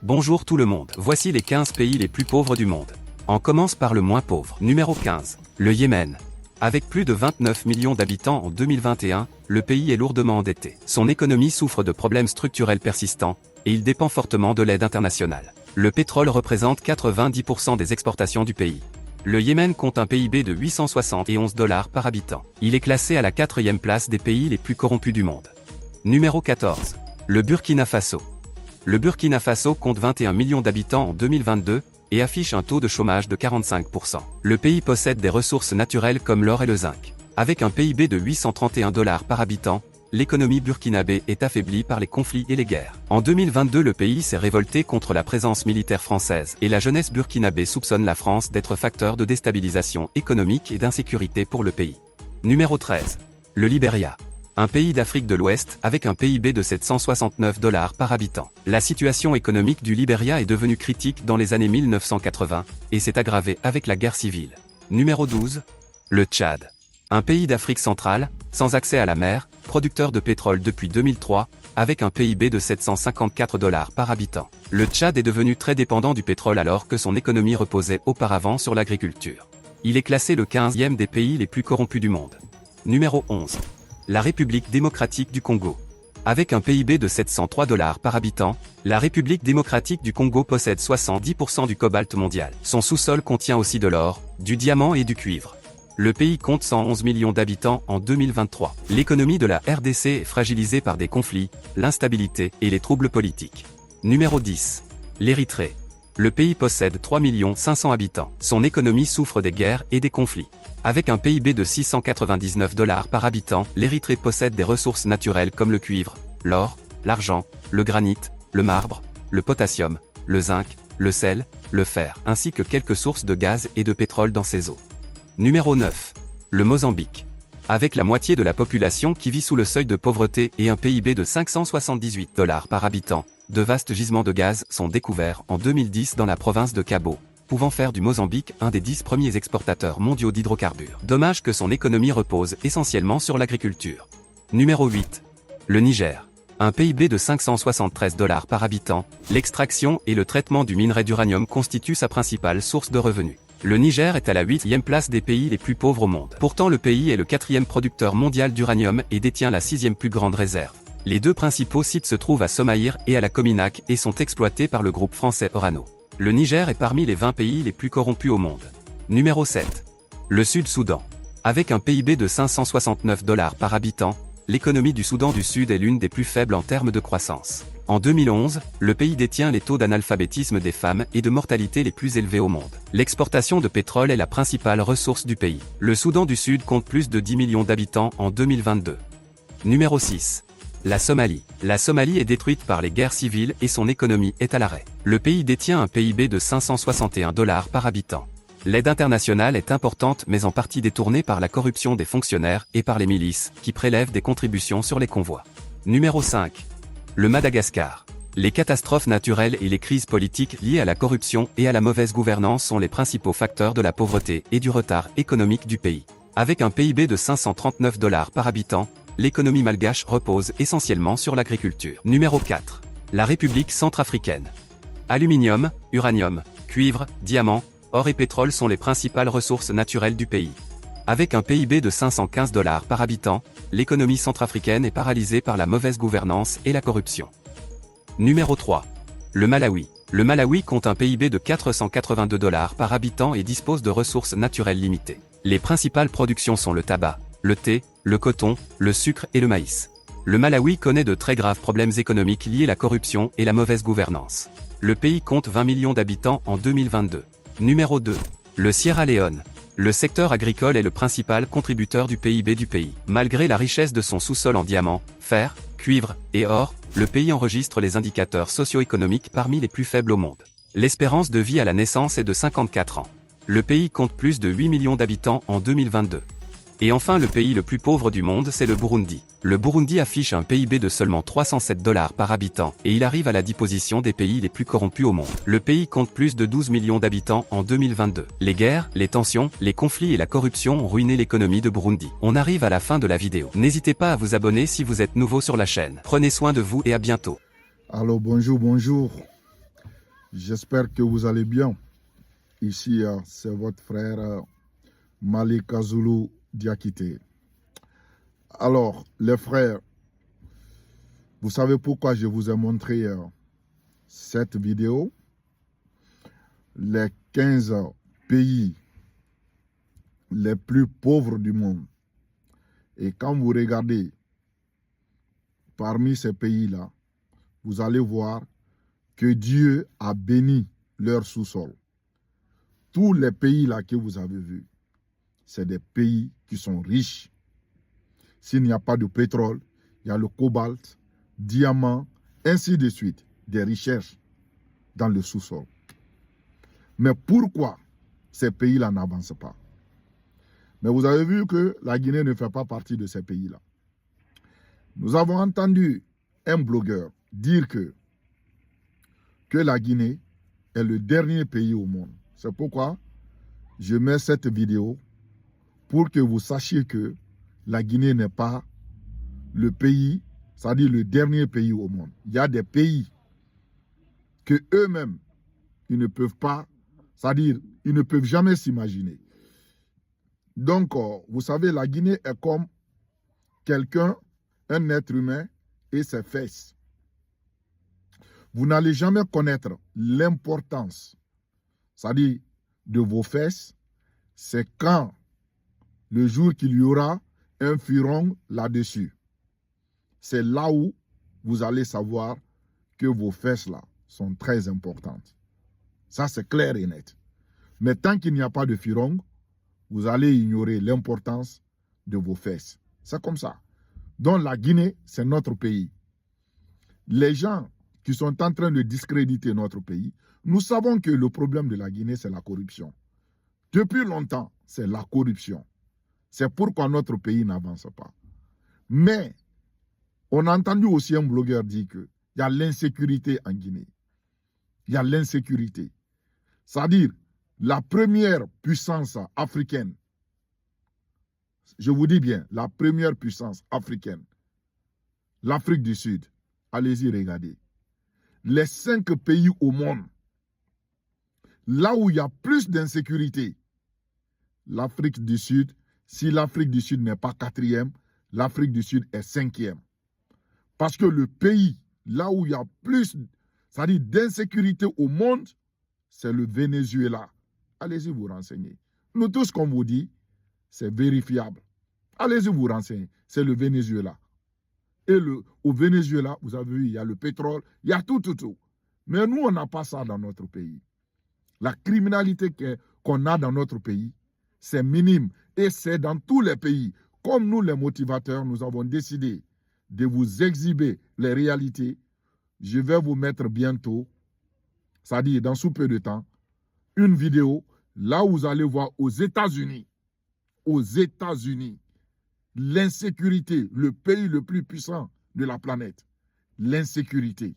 Bonjour tout le monde. Voici les 15 pays les plus pauvres du monde. On commence par le moins pauvre. Numéro 15. Le Yémen. Avec plus de 29 millions d'habitants en 2021, le pays est lourdement endetté. Son économie souffre de problèmes structurels persistants, et il dépend fortement de l'aide internationale. Le pétrole représente 90% des exportations du pays. Le Yémen compte un PIB de 871 $ par habitant. Il est classé à la 4e place des pays les plus corrompus du monde. Numéro 14. Le Burkina Faso. Le Burkina Faso compte 21 millions d'habitants en 2022, et affiche un taux de chômage de 45%. Le pays possède des ressources naturelles comme l'or et le zinc. Avec un PIB de 831 $ par habitant, l'économie burkinabé est affaiblie par les conflits et les guerres. En 2022, le pays s'est révolté contre la présence militaire française, et la jeunesse burkinabé soupçonne la France d'être facteur de déstabilisation économique et d'insécurité pour le pays. Numéro 13. Le Libéria. Un pays d'Afrique de l'Ouest avec un PIB de 769 $ par habitant. La situation économique du Libéria est devenue critique dans les années 1980 et s'est aggravée avec la guerre civile. Numéro 12. Le Tchad. Un pays d'Afrique centrale, sans accès à la mer, producteur de pétrole depuis 2003, avec un PIB de 754 $ par habitant. Le Tchad est devenu très dépendant du pétrole alors que son économie reposait auparavant sur l'agriculture. Il est classé le 15e des pays les plus corrompus du monde. Numéro 11. La République démocratique du Congo. Avec un PIB de 703 $ par habitant, la République démocratique du Congo possède 70% du cobalt mondial. Son sous-sol contient aussi de l'or, du diamant et du cuivre. Le pays compte 111 millions d'habitants en 2023. L'économie de la RDC est fragilisée par des conflits, l'instabilité et les troubles politiques. Numéro 10. L'Érythrée. Le pays possède 3 500 000 habitants. Son économie souffre des guerres et des conflits. Avec un PIB de 699 $ par habitant, l'Érythrée possède des ressources naturelles comme le cuivre, l'or, l'argent, le granit, le marbre, le potassium, le zinc, le sel, le fer, ainsi que quelques sources de gaz et de pétrole dans ses eaux. Numéro 9. Le Mozambique. Avec la moitié de la population qui vit sous le seuil de pauvreté et un PIB de 578 $ par habitant, de vastes gisements de gaz sont découverts en 2010 dans la province de Cabo, pouvant faire du Mozambique un des 10 premiers exportateurs mondiaux d'hydrocarbures. Dommage que son économie repose essentiellement sur l'agriculture. Numéro 8. Le Niger. Un PIB de 573 $ par habitant, l'extraction et le traitement du minerai d'uranium constituent sa principale source de revenus. Le Niger est à la 8e place des pays les plus pauvres au monde. Pourtant le pays est le 4e producteur mondial d'uranium et détient la 6e plus grande réserve. Les deux principaux sites se trouvent à Somaïr et à la Cominac et sont exploités par le groupe français Orano. Le Niger est parmi les 20 pays les plus corrompus au monde. Numéro 7. Le Sud-Soudan. Avec un PIB de 569 $ par habitant, l'économie du Soudan du Sud est l'une des plus faibles en termes de croissance. En 2011, le pays détient les taux d'analphabétisme des femmes et de mortalité les plus élevés au monde. L'exportation de pétrole est la principale ressource du pays. Le Soudan du Sud compte plus de 10 millions d'habitants en 2022. Numéro 6. La Somalie. La Somalie est détruite par les guerres civiles et son économie est à l'arrêt. Le pays détient un PIB de 561 $ par habitant. L'aide internationale est importante mais en partie détournée par la corruption des fonctionnaires et par les milices, qui prélèvent des contributions sur les convois. Numéro 5. Le Madagascar. Les catastrophes naturelles et les crises politiques liées à la corruption et à la mauvaise gouvernance sont les principaux facteurs de la pauvreté et du retard économique du pays. Avec un PIB de 539 $ par habitant, l'économie malgache repose essentiellement sur l'agriculture. Numéro 4. La République centrafricaine. Aluminium, uranium, cuivre, diamant, or et pétrole sont les principales ressources naturelles du pays. Avec un PIB de 515 $ par habitant, l'économie centrafricaine est paralysée par la mauvaise gouvernance et la corruption. Numéro 3. Le Malawi. Le Malawi compte un PIB de 482 $ par habitant et dispose de ressources naturelles limitées. Les principales productions sont le tabac, le thé, le coton, le sucre et le maïs. Le Malawi connaît de très graves problèmes économiques liés à la corruption et la mauvaise gouvernance. Le pays compte 20 millions d'habitants en 2022. Numéro 2. Le Sierra Leone. Le secteur agricole est le principal contributeur du PIB du pays. Malgré la richesse de son sous-sol en diamants, fer, cuivre et or, le pays enregistre les indicateurs socio-économiques parmi les plus faibles au monde. L'espérance de vie à la naissance est de 54 ans. Le pays compte plus de 8 millions d'habitants en 2022. Et enfin le pays le plus pauvre du monde c'est le Burundi. Le Burundi affiche un PIB de seulement 307 $ par habitant et il arrive à la 10e position des pays les plus corrompus au monde. Le pays compte plus de 12 millions d'habitants en 2022. Les guerres, les tensions, les conflits et la corruption ont ruiné l'économie de Burundi. On arrive à la fin de la vidéo. N'hésitez pas à vous abonner si vous êtes nouveau sur la chaîne. Prenez soin de vous et à bientôt. Alors bonjour. J'espère que vous allez bien. Ici, c'est votre frère Malika Zulu Diakité. Alors, les frères, vous savez pourquoi je vous ai montré cette vidéo? Les 15 pays les plus pauvres du monde. Et quand vous regardez parmi ces pays-là, vous allez voir que Dieu a béni leur sous-sol. Tous les pays-là que vous avez vus, c'est des pays qui sont riches. S'il n'y a pas de pétrole, il y a le cobalt, diamant, ainsi de suite, des richesses dans le sous-sol. Mais pourquoi ces pays-là n'avancent pas? Mais vous avez vu que la Guinée ne fait pas partie de ces pays-là. Nous avons entendu un blogueur dire que la Guinée est le dernier pays au monde. C'est pourquoi je mets cette vidéo pour que vous sachiez que la Guinée n'est pas le pays, c'est-à-dire le dernier pays au monde. Il y a des pays que eux-mêmes, ils ne peuvent pas, c'est-à-dire, ils ne peuvent jamais s'imaginer. Donc, vous savez, la Guinée est comme quelqu'un, un être humain et ses fesses. Vous n'allez jamais connaître l'importance, c'est-à-dire de vos fesses, c'est quand le jour qu'il y aura un furon là-dessus. C'est là où vous allez savoir que vos fesses-là sont très importantes. Ça, c'est clair et net. Mais tant qu'il n'y a pas de furon, vous allez ignorer l'importance de vos fesses. C'est comme ça. Donc la Guinée, c'est notre pays. Les gens qui sont en train de discréditer notre pays, nous savons que le problème de la Guinée, c'est la corruption. Depuis longtemps, c'est la corruption. C'est pourquoi notre pays n'avance pas. Mais, on a entendu aussi un blogueur dire qu'il y a l'insécurité en Guinée. Il y a l'insécurité. C'est-à-dire, la première puissance africaine, je vous dis bien, la première puissance africaine, l'Afrique du Sud, allez-y regarder. Les 5 pays au monde, là où il y a plus d'insécurité, l'Afrique du Sud, si l'Afrique du Sud n'est pas 4e, l'Afrique du Sud est 5e. Parce que le pays, là où il y a plus, c'est-à-dire d'insécurité au monde, c'est le Venezuela. Allez-y vous renseigner. Nous tous, comme vous dit, c'est vérifiable. Allez-y vous renseigner. C'est le Venezuela. Et au Venezuela, vous avez vu, il y a le pétrole, il y a tout. Mais nous, on n'a pas ça dans notre pays. La criminalité qu'on a dans notre pays, c'est minime. Et c'est dans tous les pays. Comme nous, les motivateurs, nous avons décidé de vous exhiber les réalités. Je vais vous mettre bientôt, c'est-à-dire dans sous peu de temps, une vidéo là où vous allez voir aux États-Unis, l'insécurité, le pays le plus puissant de la planète, l'insécurité.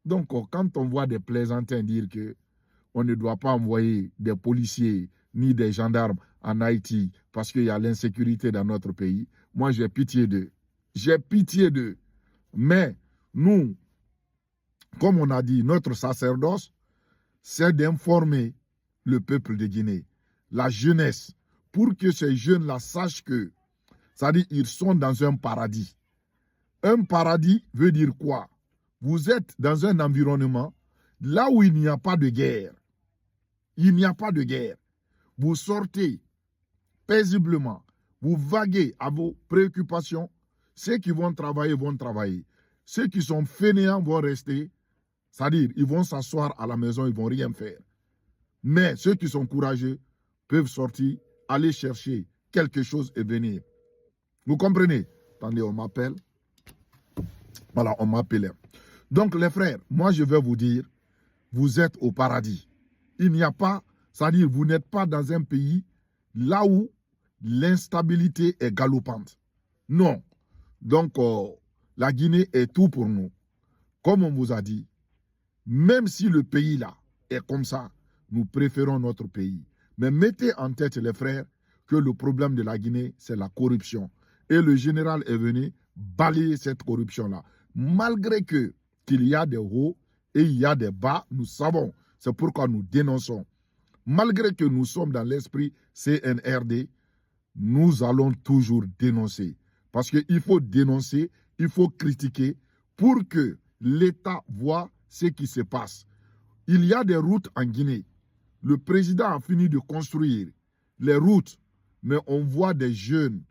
Donc, quand on voit des plaisantins dire qu'on ne doit pas envoyer des policiers ni des gendarmes en Haïti parce qu'il y a l'insécurité dans notre pays, moi j'ai pitié d'eux. J'ai pitié d'eux. Mais nous, comme on a dit, notre sacerdoce, c'est d'informer le peuple de Guinée, la jeunesse, pour que ces jeunes-là sachent que, c'est-à-dire ils sont dans un paradis. Un paradis veut dire quoi? Vous êtes dans un environnement là où il n'y a pas de guerre. Il n'y a pas de guerre. Vous sortez paisiblement, vous vaguez à vos préoccupations. Ceux qui vont travailler. Ceux qui sont fainéants vont rester, c'est-à-dire ils vont s'asseoir à la maison, ils ne vont rien faire. Mais ceux qui sont courageux peuvent sortir, aller chercher quelque chose et venir. Vous comprenez? Attendez, on m'appelle. Voilà, on m'appelle. Donc les frères, moi je vais vous dire, vous êtes au paradis. Il n'y a pas, c'est-à-dire vous n'êtes pas dans un pays là où l'instabilité est galopante. Non. Donc la Guinée est tout pour nous. Comme on vous a dit, même si le pays là est comme ça, nous préférons notre pays. Mais mettez en tête les frères que le problème de la Guinée, c'est la corruption. Et le général est venu balayer cette corruption-là. Malgré qu'il y a des hauts et il y a des bas, nous savons, C'est pourquoi nous dénonçons. Malgré que nous sommes dans l'esprit CNRD, nous allons toujours dénoncer. Parce qu'il faut dénoncer, il faut critiquer pour que l'État voit ce qui se passe. Il y a des routes en Guinée. Le président a fini de construire les routes, mais on voit des jeunes,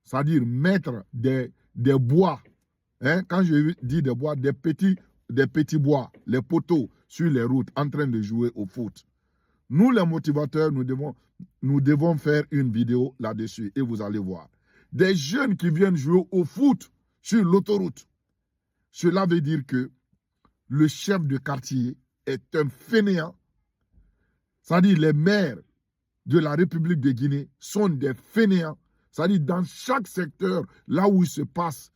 c'est-à-dire mettre des bois. Hein, quand je dis des bois, des petits bois, les poteaux sur les routes en train de jouer au foot. Nous, les motivateurs, nous devons faire une vidéo là-dessus et vous allez voir. Des jeunes qui viennent jouer au foot sur l'autoroute. Cela veut dire que le chef de quartier est un fainéant. C'est-à-dire les maires de la République de Guinée sont des fainéants. C'est-à-dire dans chaque secteur, là où il se passe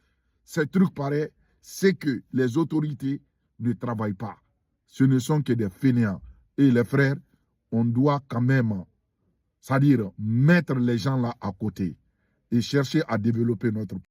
ces trucs pareils, c'est que les autorités ne travaillent pas. Ce ne sont que des fainéants. Et les frères, on doit quand même, c'est-à-dire mettre les gens là à côté et chercher à développer notre pays.